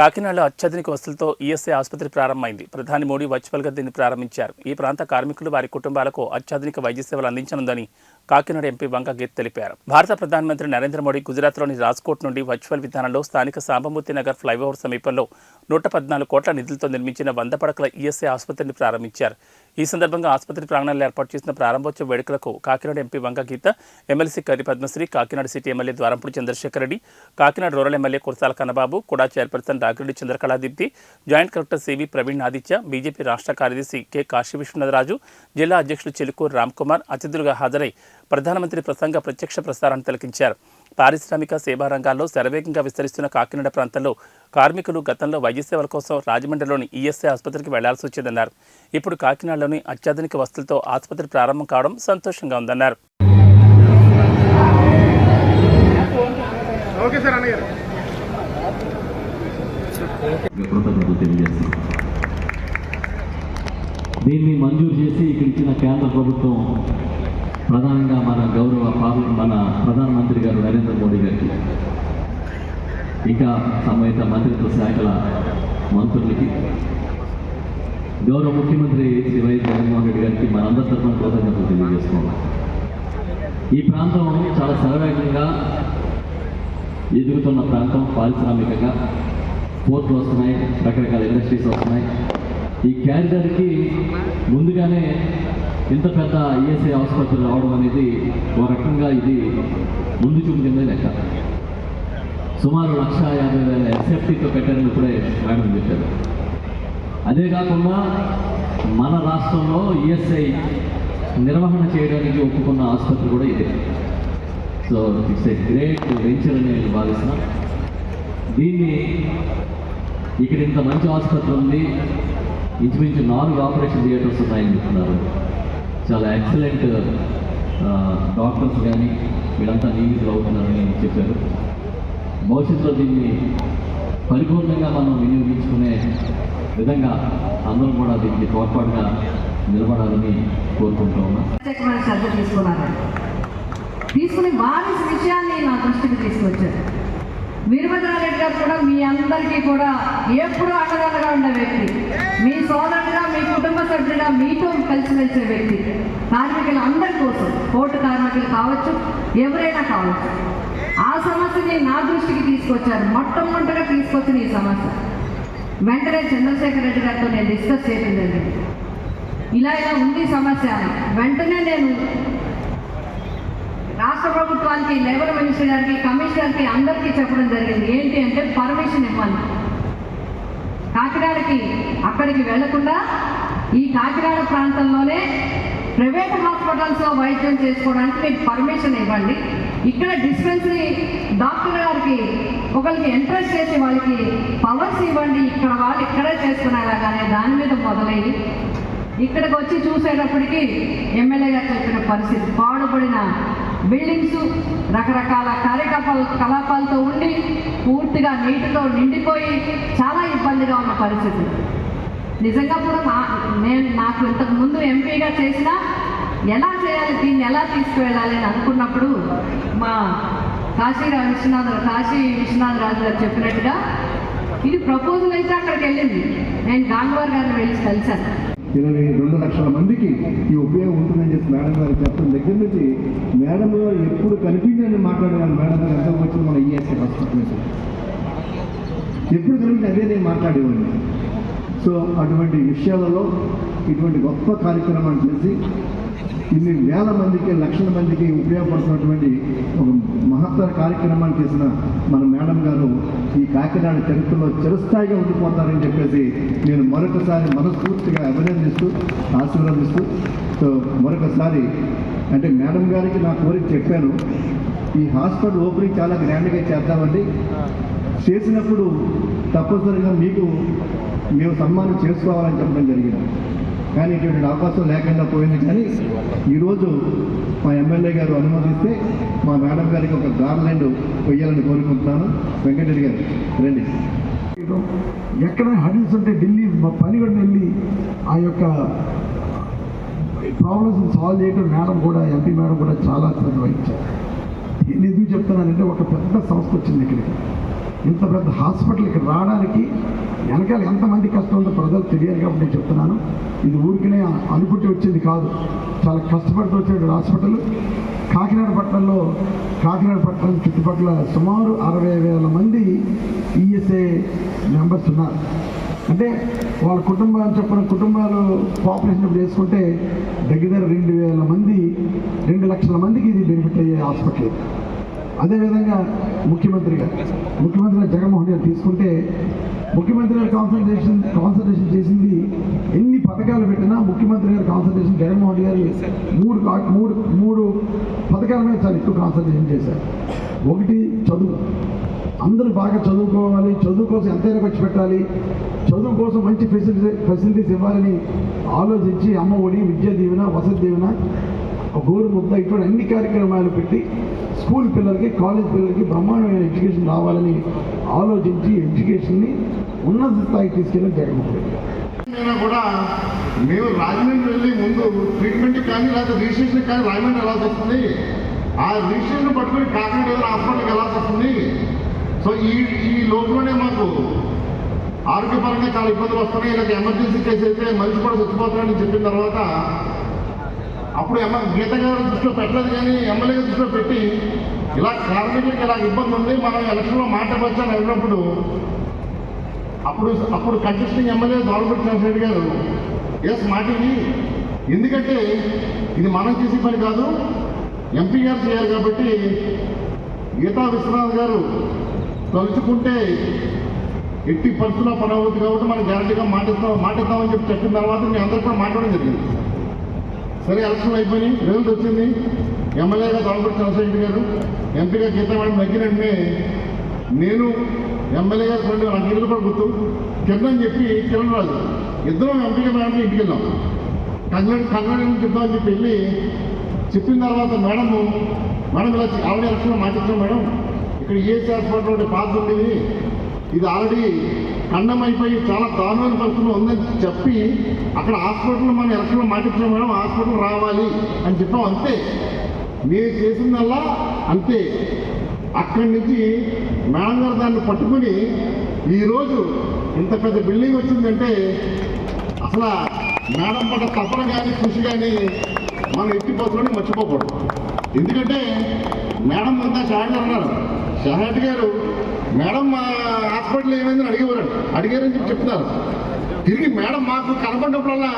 కాకినాడలో అత్యాధునిక వసతులతో ఈఎస్ఐ ఆసుపత్రి ప్రారంభమైంది. ప్రధాని మోడీ వర్చువల్గా దీన్ని ప్రారంభించారు. ఈ ప్రాంత కార్మికులు వారి కుటుంబాలకు అత్యాధునిక వైద్య సేవలు అందించనుందని కాకినాడ ఎంపీ వంగ గీత తెలిపారు. భారత ప్రధానమంత్రి నరేంద్ర మోడీ గుజరాత్లోని రాజ్కోట్ నుండి వర్చువల్ విధానంలో స్థానిక సాంబమూర్తి నగర్ ఫ్లైఓవర్ సమీపంలో 114 కోట్ల నిధులతో నిర్మించిన 100 పడకల ఈఎస్ఐ ఆసుపత్రిని ప్రారంభించారు. ఈ సందర్భంగా ఆసుపత్రి ప్రాంగణంలో ఏర్పాటు చేసిన ప్రారంభోత్సవ వేడుకలకు Kakinada MP Vanga Geetha, MLC Karri Padmasri, Kakinada city MLA Dwarampudi Chandrasekhar Reddy, Kakinada rural MLA Kurasala Kannababu, KUDA chairperson Ragireddy Chandrakaladeepthi, joint collector CV Praveen Aditya, BJP రాష్ట్ర కార్యదర్శి కె కాశీ విశ్వనాథరాజు, జిల్లా అధ్యక్షుడు చిలుకూరు రామ్కుమార్ అతిథులుగా హాజరై ప్రధానమంత్రి ప్రసంగ ప్రత్యక్ష ప్రసారాన్ని తిలకించారు. పారిశ్రామిక సేవా రంగాల్లో శరవేగంగా విస్తరిస్తున్న కాకినాడ ప్రాంతంలో కార్మికులు గతంలో వైద్య సేవల కోసం రాజమండ్రిలోని ఈఎస్ఐ ఆసుపత్రికి వెళ్లాల్సి వచ్చేదన్నారు. ఇప్పుడు కాకినాడలోని అత్యాధునిక వసతులతో ఆసుపత్రి ప్రారంభం కావడం సంతోషంగా ఉందన్నారు. దీన్ని మంజూరు చేసి ఇక్కడ ఇచ్చిన కేంద్ర ప్రభుత్వం ప్రధానంగా మన ప్రధానమంత్రి గారు నరేంద్ర మోడీ గారికి, ఇంకా సంబంధిత మంత్రిత్వ శాఖల మంత్రులకి, గౌరవ ముఖ్యమంత్రి శ్రీ వైఎస్ జగన్మోహన్ రెడ్డి గారికి మనందరి తరఫున కృతజ్ఞతలు తెలియజేస్తున్నాం. ఈ ప్రాంతం చాలా శరవేగంగా ఎదుగుతున్న ప్రాంతం. పారిశ్రామికంగా పోర్ట్లు వస్తున్నాయి, రకరకాల ఇండస్ట్రీస్ వస్తున్నాయి. ఈ క్యారిడర్కి ముందుగానే ఇంత పెద్ద ఈఎస్ఐ ఆసుపత్రి రావడం అనేది ఒక రకంగా ఇది ముందు చూపు కింద లెక్క. సుమారు 1,50,000 ఎస్ఎఫ్టీతో పెట్టారని ఇప్పుడే మేడం చెప్పారు. అదే కాకుండా మన రాష్ట్రంలో ఈఎస్ఐ నిర్వహణ చేయడానికి ఒప్పుకున్న ఆసుపత్రి కూడా ఇదే. So it's a great venture అని నేను భావిస్తున్నాను. దీన్ని ఇక్కడ ఇంత మంచి ఆసుపత్రి ఉంది, ఇంచుమించు 4 ఆపరేషన్ థియేటర్స్ ఉన్నాయని చెప్తున్నారు. చాలా ఎక్సలెంట్ డాక్టర్స్ కానీ వీళ్ళంతా నియమితులు అవుతున్నారని చెప్పారు. భవిష్యత్తులో దీన్ని పరిపూర్ణంగా మనం వినియోగించుకునే విధంగా అందరూ కూడా దీనికి తోడ్పాటుగా నిలబడాలని కోరుకుంటూ ఉన్నాం. తీసుకుని వారి విషయాన్ని నా దృష్టికి తీసుకొచ్చారు. వీరభద్రారెడ్డి గారు కూడా మీ అందరికీ కూడా ఎప్పుడూ అండదండగా ఉండే వ్యక్తి, మీ సోదరుడిగా, మీ కుటుంబ సభ్యుడిగా మీతో కలిసి వెళ్సే వ్యక్తి. కార్మికులు అందరి కోసం, కోర్టు కార్మికులు కావచ్చు, ఎవరైనా కావచ్చు, ఆ సమస్యని నా దృష్టికి తీసుకొచ్చారు. మొట్టమొదటిగా తీసుకొచ్చిన ఈ సమస్య వెంటనే చంద్రశేఖర్ రెడ్డి గారితో నేను డిస్కస్ చేయడం జరిగింది. ఇలా ఉంది సమస్య. వెంటనే నేను రాష్ట్ర ప్రభుత్వానికి, లేబర్ మినిస్టర్ గారికి, కమిషనర్కి అందరికీ చెప్పడం జరిగింది. ఏంటి అంటే పర్మిషన్ ఇవ్వాలి, కాకినాడకి అక్కడికి వెళ్లకుండా ఈ కాకినాడ ప్రాంతంలోనే ప్రైవేట్ హాస్పిటల్స్లో వైద్యం చేసుకోవడానికి మీకు పర్మిషన్ ఇవ్వండి. ఇక్కడ డిస్పెన్సరీ డాక్టర్ గారికి ఒకరికి ఎంట్రెస్ట్ చేసి వాళ్ళకి పవర్స్ ఇవ్వండి, ఇక్కడ వాళ్ళు ఇక్కడే చేసుకునేలాగానే దాని మీద మొదలయ్యి ఇక్కడికి వచ్చి చూసేటప్పటికి ఎమ్మెల్యే గారు చెప్పిన పరిస్థితి, పాడుపడిన బిల్డింగ్స్, రకరకాల కార్యకలాపాలతో ఉండి పూర్తిగా నీటితో నిండిపోయి చాలా ఇబ్బందిగా ఉన్న పరిస్థితి. నిజంగా కూడా నాకు ఇంతకు ముందు ఎంపీగా చేసినా ఎలా చేయాలి, దీన్ని ఎలా తీసుకువెళ్ళాలి అని అనుకున్నప్పుడు మా కాశీ విశ్వనాథరాజు గారు చెప్పినట్టుగా ఇది ప్రపోజల్ అయితే అక్కడికి వెళ్ళింది. నేను గాంగ్వార్ గారిని వెళ్ళి కలిశాను. 22 లక్షల మందికి ఈ ఉపయోగం ఉంటుందని చెప్పి మేడం గారు చెప్పడం దగ్గర నుంచి మేడం గారు ఎప్పుడు కనిపించని మాట్లాడేవాళ్ళు. మేడం గారు ఎంత వచ్చింది మన ఈఎస్ఐ హాస్పిటల్ నుంచి ఎప్పుడు కనిపించి అదే నేను మాట్లాడేవాడిని. సో అటువంటి విషయాలలో ఇటువంటి గొప్ప కార్యక్రమాన్ని చేసి ఇన్ని వేల మందికి, లక్షల మందికి ఉపయోగపడుతున్నటువంటి ఒక మహత్తర కార్యక్రమాన్ని చేసిన మన మేడం గారు ఈ కాకినాడ చరిత్రలో చిరస్థాయిగా ఉండిపోతారని చెప్పేసి నేను మరొకసారి మనస్ఫూర్తిగా అభినందిస్తూ, ఆశీర్వదిస్తూ, సో మరొకసారి అంటే మేడం గారికి నా కోరిక చెప్పాను, ఈ హాస్పిటల్ ఓపెనింగ్ చాలా గ్రాండ్గా చేద్దామండి, చేసినప్పుడు తప్పనిసరిగా మీకు మేము సన్మానం చేసుకోవాలని చెప్పడం జరిగింది. కానీ ఇటువంటి అవకాశం లేకుండా పోయింది. కానీ ఈరోజు మా ఎమ్మెల్యే గారు అనుమతిస్తే మా మేడం గారికి ఒక గార్లెండ్ వెయ్యాలని కోరుకుంటున్నాను. వెంకటరెడ్డి గారు రండి. ఎక్కడ హడిల్స్ ఉంటే ఢిల్లీ పనిగొండ వెళ్ళి ఆ యొక్క ప్రాబ్లమ్స్ సాల్వ్ చేయడం మేడం కూడా, ఎంపీ మేడం కూడా చాలా శ్రద్ధ వహించారు. నేను ఎందుకు చెప్తున్నానంటే ఒక పెద్ద సంస్థ వచ్చింది ఇక్కడికి. ఇంత పెద్ద హాస్పిటల్ ఇక్కడ రావడానికి వెనకాల ఎంతమంది కష్టం ఉందో ప్రజలు తెలియదు కాబట్టి నేను చెప్తున్నాను. ఇది ఊరికనే అనుకుంటే వచ్చింది కాదు, చాలా కష్టపడుతూ వచ్చే హాస్పిటల్. కాకినాడ పట్టణం చుట్టుపక్కల సుమారు 60,000 మంది ఈఎస్ఐ మెంబర్స్ ఉన్నారు. అంటే వాళ్ళ కుటుంబాలు చెప్పిన కుటుంబాలు పాపులేషన్ ఇప్పుడు వేసుకుంటే దగ్గర 2,000 మంది 2 లక్షల మందికి ఇది బెనిఫిట్ అయ్యే హాస్పిటల్. అదేవిధంగా ముఖ్యమంత్రి గారు జగన్మోహన్ గారు తీసుకుంటే ముఖ్యమంత్రి గారు కాన్సన్ట్రేషన్ చేసింది ఎన్ని పథకాలు పెట్టినా ముఖ్యమంత్రి గారు కాన్సన్ట్రేషన్ జగన్మోహన్ గారు మూడు పథకాల మీద చాలా ఎక్కువ కాన్సన్ట్రేషన్ చేశారు. ఒకటి చదువు, అందరూ బాగా చదువుకోవాలి, చదువు కోసం ఎంతైనా ఖర్చు పెట్టాలి, చదువు కోసం మంచి ఫెసిలిటీస్ ఇవ్వాలని ఆలోచించి అమ్మ ఒడి, విద్యా దీవెన, వసతి దీవెన, గోరుముద్ద ఇటువంటి అన్ని కార్యక్రమాలు పెట్టి స్కూల్ పిల్లలకి, కాలేజ్ పిల్లలకి బ్రహ్మాండమైన ఎడ్యుకేషన్ రావాలని ఆలోచించి ఎడ్యుకేషన్ని ఉన్నత స్థాయికి తీసుకెళ్ళి జగన్మోహన్ రెడ్డి అయినా కూడా మేము రాజమండ్రి వెళ్ళి ముందు ట్రీట్మెంట్కి కానీ లేకపోతే రిజిస్ట్రేషన్ కానీ రాజమండ్రి వెళ్ళాల్సి వస్తుంది. ఆ రిజిస్ట్రేషన్ పట్టుకుని కాకినాడ హాస్పిటల్కి వెళ్ళాల్సి వస్తుంది. సో ఈ లోపలనే మాకు ఆరోగ్యపరంగా చాలా ఇబ్బందులు వస్తున్నాయి. ఇలాగ ఎమర్జెన్సీ కేసు అయితే మనిషి కూడా చచ్చిపోతారని చెప్పిన తర్వాత అప్పుడు గీత గారు దృష్టిలో పెట్టలేదు, కానీ ఎమ్మెల్యే గారు దృష్టిలో పెట్టి ఇలా కార్మికులకి ఇలా ఇబ్బంది ఉంది, మనం ఎలక్షన్లో మాట్లాడవచ్చని అడిగినప్పుడు అప్పుడు కంటెస్టింగ్ ఎమ్మెల్యే దోలపూడి చంద్రశేఖర్ గారు ఎస్ మాటిని, ఎందుకంటే ఇది మనం చేసే పని కాదు, ఎంపీ గారు చేయాలి కాబట్టి గీతా విశ్వనాథ్ గారు తలుచుకుంటే ఎట్టి పరిస్థితుల్లో పని అవుతుంది కాబట్టి మనం గ్యారంటీగా మాటిస్తామని చెప్పిన తర్వాత మీ అందరూ కూడా మాట్లాడడం జరిగింది. సరే ఎలక్షన్లు అయిపోయినాయి, రిజల్ట్ వచ్చింది. ఎమ్మెల్యేగా దోలపూడి చంద్రశేఖర్ గారు, ఎంపీగా గీతా మేడం దగ్గర వెంటనే నేను ఎమ్మెల్యే గారు ఫ్రెండ్ నాకు ఇల్లు కూడా గుర్తు కిరణ్ అని చెప్పి కిరణ్ రాజు ఇద్దరం ఎంపీగా మేడం ఇంటికి వెళ్ళాం. కన్నడ చెప్తామని చెప్పి వెళ్ళి చెప్పిన తర్వాత మేడం ఇలా ఆల్రెడీ ఎలక్షన్లో మాటిచ్చాం మేడం, ఇక్కడ ఈఎస్ఐ హాస్పిటల్ పాత ఉండేది, ఇది ఆల్రెడీ ఖండం అయిపోయి చాలా దారుణమైన పరిస్థితుల్లో ఉందని చెప్పి అక్కడ హాస్పిటల్ మనం ఎలక్షన్లో మాటిచ్చాం మేడం, హాస్పిటల్ రావాలి అని చెప్పాం. అంతే, మీరు చేసిందల్లా అంతే. అక్కడి నుంచి మేడం గారు దాన్ని పట్టుకుని ఈరోజు ఇంత పెద్ద బిల్డింగ్ వచ్చిందంటే అసలు మేడం పడ్డ తపన కానీ కృషి కానీ మనం ఎత్తిపోతులని మర్చిపోకూడదు. ఎందుకంటే మేడం అంతా షాహెడ్ గారు అన్నారు, షాహెడ్ గారు మేడం మా హాస్పిటల్ ఏమైందని అడిగారని చెప్పి చెప్తున్నారు. తిరిగి మేడం మాకు కనపడినప్పుడల్లా